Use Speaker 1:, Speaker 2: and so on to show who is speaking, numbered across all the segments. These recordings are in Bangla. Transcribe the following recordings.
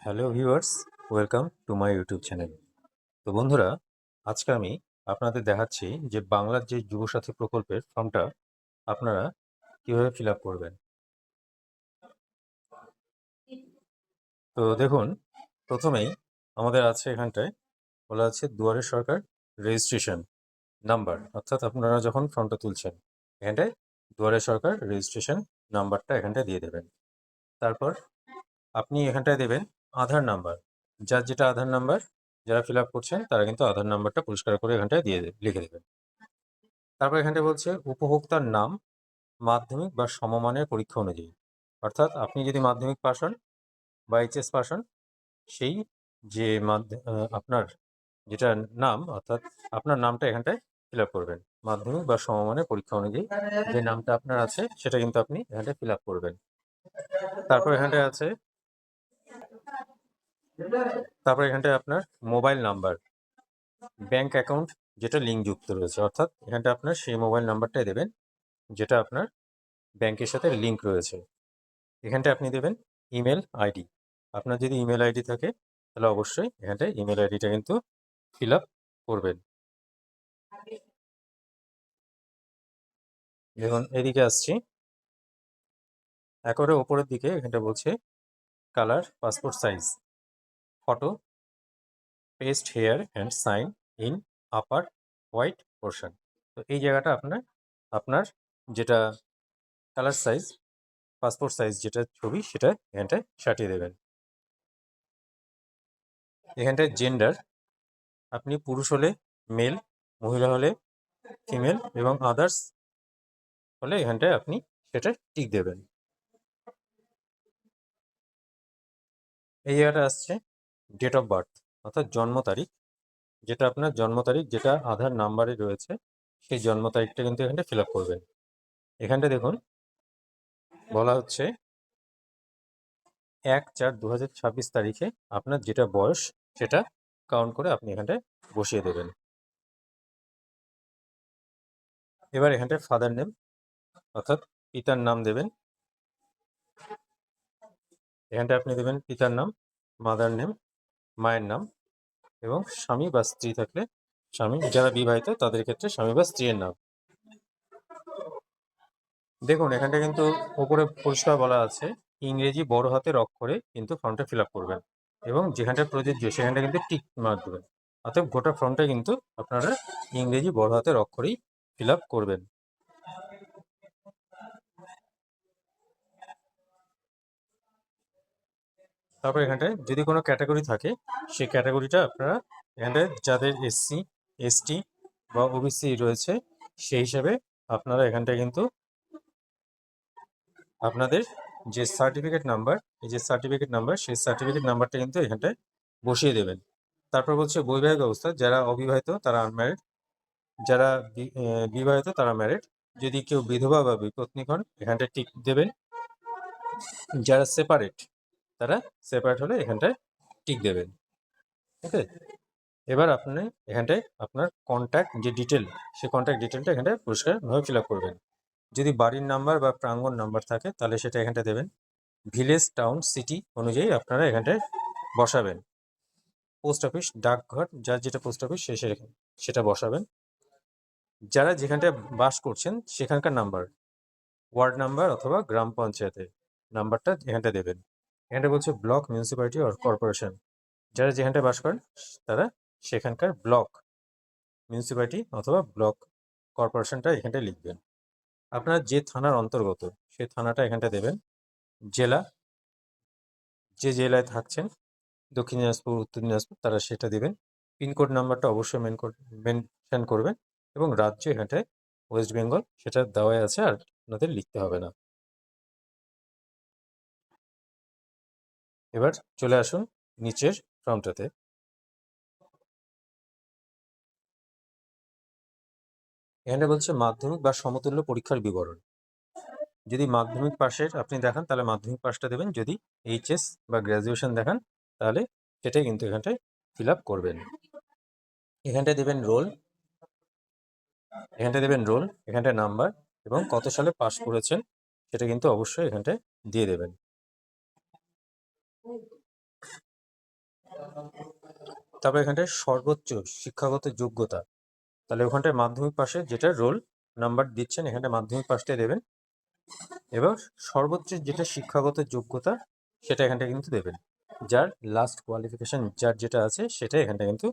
Speaker 1: Hello viewers, welcome to my YouTube channel. তো বন্ধুরা, আজকে আমি আপনাদের দেখাচ্ছি যে বাংলার যে যুবসাথী প্রকল্পের ফর্মটা আপনারা কিভাবে ফিল আপ করবেন। তো দেখুন, প্রথমেই আমাদের আছে এখানটায় বলা আছে দুয়ারে সরকার রেজিস্ট্রেশন নাম্বার, অর্থাৎ আপনারা যখন ফর্মটা তুলছেন এখানটায় দুয়ারে সরকার রেজিস্ট্রেশন নাম্বারটা এখানটায় দিয়ে দেবেন। তারপর আপনি এখানটায় দেবেন আধার নাম্বার, যার যেটা আধার নাম্বার যারা ফিল আপ করছেন তারা কিন্তু আধার নাম্বারটা পরিষ্কার করে এখানটায় লিখে দেবেন। তারপর এখানটায় বলছে উপভোক্তার নাম মাধ্যমিক বা সমমানের পরীক্ষা অনুযায়ী, অর্থাৎ আপনি যদি মাধ্যমিক পাস হন বা এইচএস পাস হন, সেই যে আপনার যেটা নাম, অর্থাৎ আপনার নামটা এখানটায় ফিল আপ করবেন। মাধ্যমিক বা সমমানের পরীক্ষা অনুযায়ী যে নামটা আপনার আছে সেটা কিন্তু আপনি এখানটায় ফিল আপ করবেন। তারপর এখানটায় আছে আপনার মোবাইল নাম্বার, ব্যাংক অ্যাকাউন্ট যেটা লিঙ্ক যুক্ত রয়েছে, অর্থাৎ এখানটা আপনার সেই মোবাইল নাম্বারটাই দেবেন যেটা আপনার ব্যাংকের সাথে লিঙ্ক রয়েছে। এখানটা আপনি দেবেন ইমেল আইডি। আপনার যদি ইমেল আইডি থাকে তাহলে অবশ্যই এখানটায় ইমেল আইডিটা কিন্তু ফিল আপ করবেন। দেখুন এদিকে আসছি, একেবারে ওপরের দিকে এখানটা বলছে colour passport size photo paste here and sign in upper white portion. তো এই জায়গাটা আপনার যেটা কালার সাইজ পাসপোর্ট সাইজ যেটা ছবি সেটা এখানটায় সাটিয়ে দেবেন। এখানটায় জেন্ডার, আপনি পুরুষ হলে মেল, মহিলা হলে ফিমেল এবং আদার্স হলে এখানটায় আপনি সেটা টিক দেবেন। এই জায়গাটা আসছে ডেট অফ বার্থ, অর্থাৎ জন্ম তারিখ, যেটা আপনার জন্ম তারিখ যেটা আধার নাম্বারে রয়েছে সেই জন্ম তারিখটা কিন্তু এখানটা ফিল আপ করবেন। এখানটা দেখুন বলা হচ্ছে 1/4/2026 তারিখে আপনার যেটা বয়স সেটা কাউন্ট করে আপনি এখানটায় বসিয়ে দেবেন। এবার এখানটায় ফাদার নেম, অর্থাৎ পিতার নাম দেবেন। এখানটায় আপনি দেবেন পিতার নাম, মাদার নেম মায়ের নাম, এবং স্বামী বা স্ত্রী থাকলে স্বামী, যারা বিবাহিত তাদের ক্ষেত্রে স্বামী বা স্ত্রীর নাম। দেখুন এখানটা কিন্তু ওপরে পরিষ্কার বলা আছে ইংরেজি বড় হাতের অক্ষরে কিন্তু ফর্মটা ফিল আপ করবেন, এবং যেখানটা প্রযোজ্য সেখানটা কিন্তু টিক মার্ক দেবেন। অর্থাৎ গোটা ফর্মটা কিন্তু আপনারা ইংরেজি বড় হাতের অক্ষরেই ফিল আপ করবেন। তারপর এখানটায় যদি কোনো ক্যাটাগরি থাকে সেই ক্যাটাগরিটা আপনারা এখানটায় যাদের এসসি এসটি বা ওবিসি রয়েছে সেই হিসাবে আপনারা এখানটায় কিন্তু আপনাদের যে সার্টিফিকেট নাম্বার, এই যে সার্টিফিকেট নাম্বার, সেই সার্টিফিকেট নাম্বারটা কিন্তু এখানটায় বসিয়ে দেবেন। তারপর বলছে বৈবাহিক অবস্থা, যারা অবিবাহিত তারা আনম্যারিড, যারা বিবাহিত তারা ম্যারিড। যদি কেউ বিধবা বা বিপত্নিক হন এখানটায় টিক দেবেন। যারা সেপারেট তারা সেপারেট হলে এখানটায় টিক দেবেন। ওকে, এবার আপনি এখানটায় আপনার কন্ট্যাক্ট যে ডিটেল, সেই কন্ট্যাক্ট ডিটেলটা এখানটায় পরিষ্কারভাবে ফিল আপ করবেন। যদি বাড়ির নাম্বার বা প্রাঙ্গণ নাম্বার থাকে তাহলে সেটা এখানটায় দেবেন। ভিলেজ টাউন সিটি অনুযায়ী আপনারা এখানটায় বসাবেন। পোস্ট অফিস ডাকঘর, যার যেটা পোস্ট অফিস সেটা বসাবেন। যারা যেখানটায় বাস করছেন সেখানকার নাম্বার, ওয়ার্ড নাম্বার অথবা গ্রাম পঞ্চায়েতের নাম্বারটা এখানটা দেবেন। এখানটা বলছে ব্লক, মিউনিসিপ্যালিটি আর কর্পোরেশন, যারা যেখানটায় বাস করেন তারা সেখানকার ব্লক, মিউনিসিপ্যালিটি অথবা ব্লক কর্পোরেশনটা এখানটায় লিখবেন। আপনারা যে থানার অন্তর্গত সেই থানাটা এখানটা দেবেন। জেলা, যে জেলায় থাকছেন, দক্ষিণ দিনাজপুর, উত্তর দিনাজপুর, তারা সেটা দেবেন। পিনকোড নাম্বারটা অবশ্যই মেনশন করবেন, এবং রাজ্য এখানটায় ওয়েস্ট বেঙ্গল সেটা দেওয়াই আছে, আর আপনাদের লিখতে হবে না। এবার চলে আসুন নিচের ফর্মটাতে। এখানে বলছে মাধ্যমিক বা সমতুল্য পরীক্ষার বিবরণ। যদি মাধ্যমিক পাশের আপনি দেখান তাহলে মাধ্যমিক পাশটা দেবেন, যদি এইচএস বা গ্র্যাজুয়েশন দেখান তাহলে সেটাই কিন্তু এখানটায় ফিল আপ করবেন। এখানটায় দেবেন রোল, এখানটায় নাম্বার, এবং কত সালে পাস করেছেন সেটা কিন্তু অবশ্যই এখানটায় দিয়ে দেবেন। তারপর এখানটায় সর্বোচ্চ শিক্ষাগত যোগ্যতা, তাহলে ওখানটায় মাধ্যমিক পাশে যেটা রোল নাম্বার দিচ্ছেন এখানটা মাধ্যমিক পাশটায় দেবেন। এবার সর্বোচ্চ যেটা শিক্ষাগত যোগ্যতা সেটা এখানটা কিন্তু দেবেন, যার লাস্ট কোয়ালিফিকেশন যার যেটা আছে সেটা এখানটা কিন্তু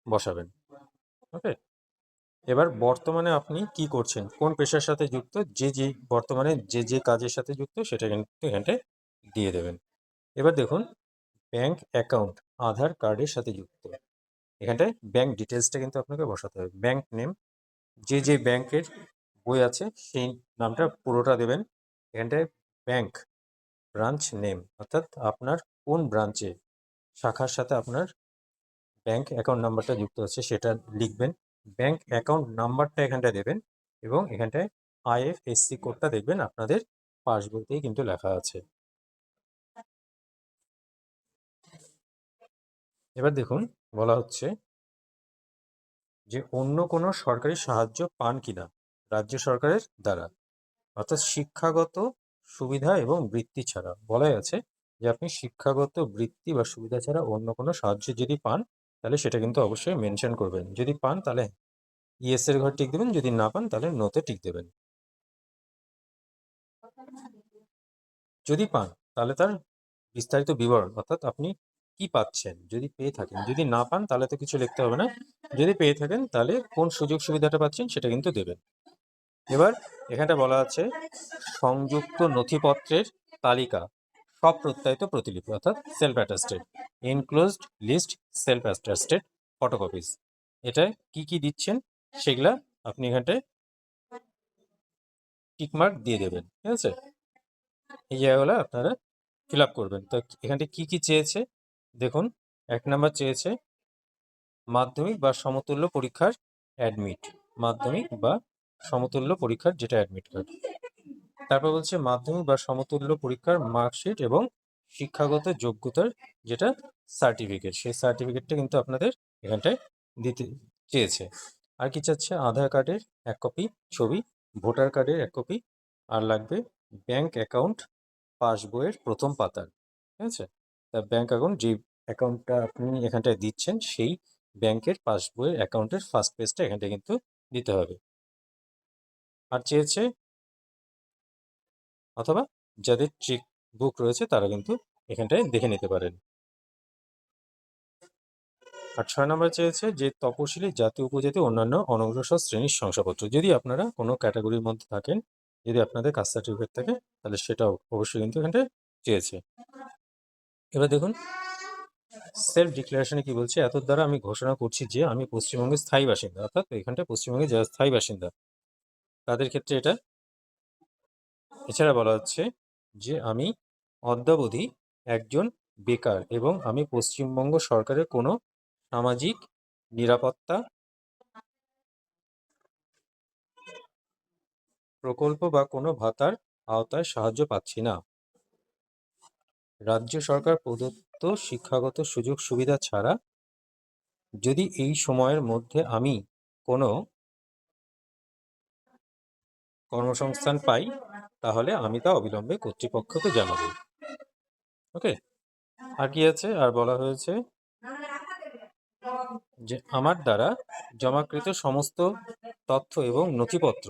Speaker 1: বসাবেন। ওকে, এবার বর্তমানে আপনি কি করছেন, কোন পেশার সাথে যুক্ত, যে বর্তমানে যে কাজের সাথে যুক্ত সেটা কিন্তু এখানটায় দিয়ে দেবেন। এবার দেখুন ব্যাংক অ্যাকাউন্ট আধার কার্ডের সাথে যুক্ত, এখানটায় ব্যাংক ডিটেলসটা কিন্তু আপনাকে বসাতে হবে। ব্যাংক নেম, যে ব্যাংকের বই আছে সেই নামটা পুরোটা দেবেন। এখানটায় ব্যাংক ব্রাঞ্চ নেম, অর্থাৎ আপনার কোন ব্রাঞ্চে শাখার সাথে আপনার ব্যাংক অ্যাকাউন্ট নাম্বারটা যুক্ত আছে সেটা লিখবেন। ব্যাংক অ্যাকাউন্ট নাম্বারটা এখানটায় দেবেন এবং এখানটায় আইএফএসসি কোডটা দেখবেন আপনাদের পাসবইতেই কিন্তু লেখা আছে। এবার দেখুন বলা হচ্ছে যে অন্য কোনো সরকারি সাহায্য পান কিনা রাজ্য সরকারের দ্বারা, অর্থাৎ শিক্ষাগত সুবিধা এবং বৃত্তি ছাড়া। বলাই আছে যে আপনি শিক্ষাগত বৃত্তি বা সুবিধা ছাড়া অন্য কোনো সাহায্য যদি পান তাহলে সেটা কিন্তু অবশ্যই মেনশন করবেন। যদি পান তাহলে ইয়েস এর ঘর টিক দেবেন, যদি না পান তাহলে নোতে টিক দেবেন। যদি পান তাহলে তার বিস্তারিত বিবরণ, অর্থাৎ আপনি কি পাচ্ছেন যদি পেয়ে থাকেন, যদি না পান তাহলে তো কিছু লিখতে হবে না, যদি পেয়ে থাকেন তাহলে কোন সুযোগ সুবিধাটা পাচ্ছেন সেটা কিন্তু দেবেন। এবার এখানটা বলা আছে সংযুক্ত নথিপত্রের তালিকা সব প্রত্যায়িত প্রতিলিপি, অর্থাৎ self attested enclosed list self attested photocopies, এটা কি কি দিচ্ছেন সেগুলা আপনি এখানটায় টিকমার্ক দিয়ে দেবেন। ঠিক আছে, এই জায়গাগুলো আপনারা ফিল আপ করবেন। তো এখানটা কি কি চেয়েছে দেখুন, 1 নাম্বার চেয়েছে মাধ্যমিক বা সমতুল্য পরীক্ষার অ্যাডমিট, মাধ্যমিক বা সমতুল্য পরীক্ষার যেটা অ্যাডমিট কার্ড। তারপর বলছে মাধ্যমিক বা সমতুল্য পরীক্ষার মার্কশিট এবং শিক্ষাগত যোগ্যতার যেটা সার্টিফিকেট, সেই সার্টিফিকেটটা কিন্তু আপনাদের এখানটায় দিতে চেয়েছে। আর কি চাচ্ছে, আধার কার্ডের 1 কপি ছবি, ভোটার কার্ডের 1 কপি, আর লাগবে ব্যাংক অ্যাকাউন্ট পাসবইয়ের প্রথম পাতার। ঠিক আছে, তা ব্যাংক অ্যাকাউন্ট যে অ্যাকাউন্টটা আপনি এখানটায় দিচ্ছেন সেই ব্যাংকের পাসবইয়ের অ্যাকাউন্টের ফার্স্ট পেজটা এখানটায় কিন্তু দিতে হবে। আর চেয়েছে অথবা যাদের চেক বুক রয়েছে তারা কিন্তু এখানটায় দেখে নিতে পারেন। আর 6 নম্বর চেয়েছে যে তপশিলি জাতি উপজাতি অন্যান্য অনগ্রসর শ্রেণীর শংসাপত্র, যদি আপনারা কোনো ক্যাটাগরির মধ্যে থাকেন, যদি আপনাদের কাস্ট সার্টিফিকেট থাকে তাহলে সেটাও অবশ্যই কিন্তু এখানটায় চেয়েছে। এবার দেখুন সেলফ ডিক্লারেশনে কি বলছে, এত দ্বারা আমি ঘোষণা করছি যে আমি পশ্চিমবঙ্গের স্থায়ী বাসিন্দা, অর্থাৎ এখানটায় পশ্চিমবঙ্গের যারা স্থায়ী বাসিন্দা তাদের ক্ষেত্রে এটা। এছাড়া বলা হচ্ছে যে আমি অদ্যাবধি একজন বেকার এবং আমি পশ্চিমবঙ্গ সরকারের কোনো সামাজিক নিরাপত্তা প্রকল্প বা কোনো ভাতার আওতায় সাহায্য পাচ্ছি না। রাজ্য সরকার প্রদত্ত শিক্ষাগত সুযোগ সুবিধা ছাড়া যদি এই সময়ের মধ্যে আমি কোনো কর্মসংস্থান পাই তাহলে আমি তা অবিলম্বে কর্তৃপক্ষকে জানাবো। ওকে, আর কি আছে, আর বলা হয়েছে যে আমার দ্বারা জমাকৃত সমস্ত তথ্য এবং নথিপত্র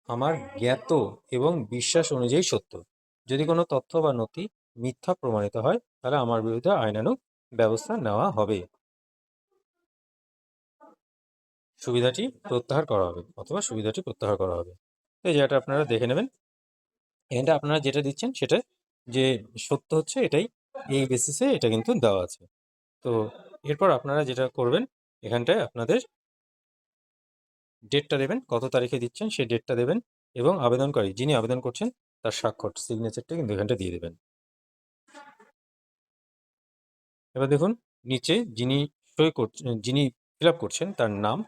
Speaker 1: আমার জ্ঞাত এবং বিশ্বাস অনুযায়ী সত্য। যদি কোনো তথ্য বা নথি মিথ্যা প্রমাণিত হয় তাহলে আমার বিরুদ্ধে আইনানুগ ব্যবস্থা নেওয়া হবে, সুবিধাটি প্রত্যাহার করা হবে অথবা সুবিধাটি প্রত্যাহার করা হবে। এই যেটা আপনারা দেখে নেবেন, এখানটা আপনারা যেটা দিচ্ছেন সেটা যে সত্য হচ্ছে এটাই, এই বেসিসে এটা কিন্তু দেওয়া আছে। তো এরপর আপনারা যেটা করবেন এখানটায় আপনাদের ডেটটা দেবেন, কত তারিখে দিচ্ছেন সেই ডেটটা দেবেন এবং আবেদনকারী যিনি আবেদন করছেন তার স্বাক্ষর সিগনেচারটা কিন্তু এখানটা দিয়ে দেবেন। এবার দেখুন নিচে যিনি সই করছেন, যিনি ফিল আপ করছেন তার নাম,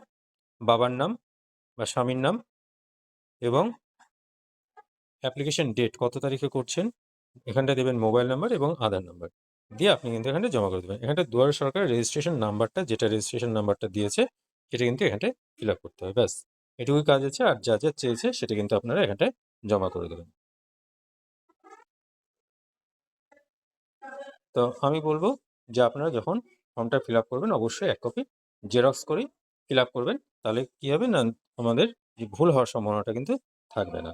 Speaker 1: বাবার নাম বা স্বামীর নাম এবং অ্যাপ্লিকেশন ডেট কত তারিখে করছেন এখানটা দেবেন, মোবাইল নাম্বার এবং আধার নাম্বার দিয়ে আপনি কিন্তু এখানটা জমা করে দেবেন। এখানটা দুয়ারে সরকার রেজিস্ট্রেশন নাম্বারটা, যেটা রেজিস্ট্রেশন নাম্বারটা দিয়েছে সেটা কিন্তু এখানটায় ফিল আপ করতে হবে। ব্যাস এটুকুই কাজ আছে, আর যা যা চেয়েছে সেটা কিন্তু আপনারা এখানটায় জমা করে দেবেন। তো আমি বলবো যে আপনারা যখন ফর্মটা ফিল আপ করবেন অবশ্যই 1 কপি জেরক্স করেই ফিল আপ করবেন। তাহলে কি হবে না, আমাদের যে ভুল হওয়ার সম্ভাবনাটা কিন্তু থাকবে না।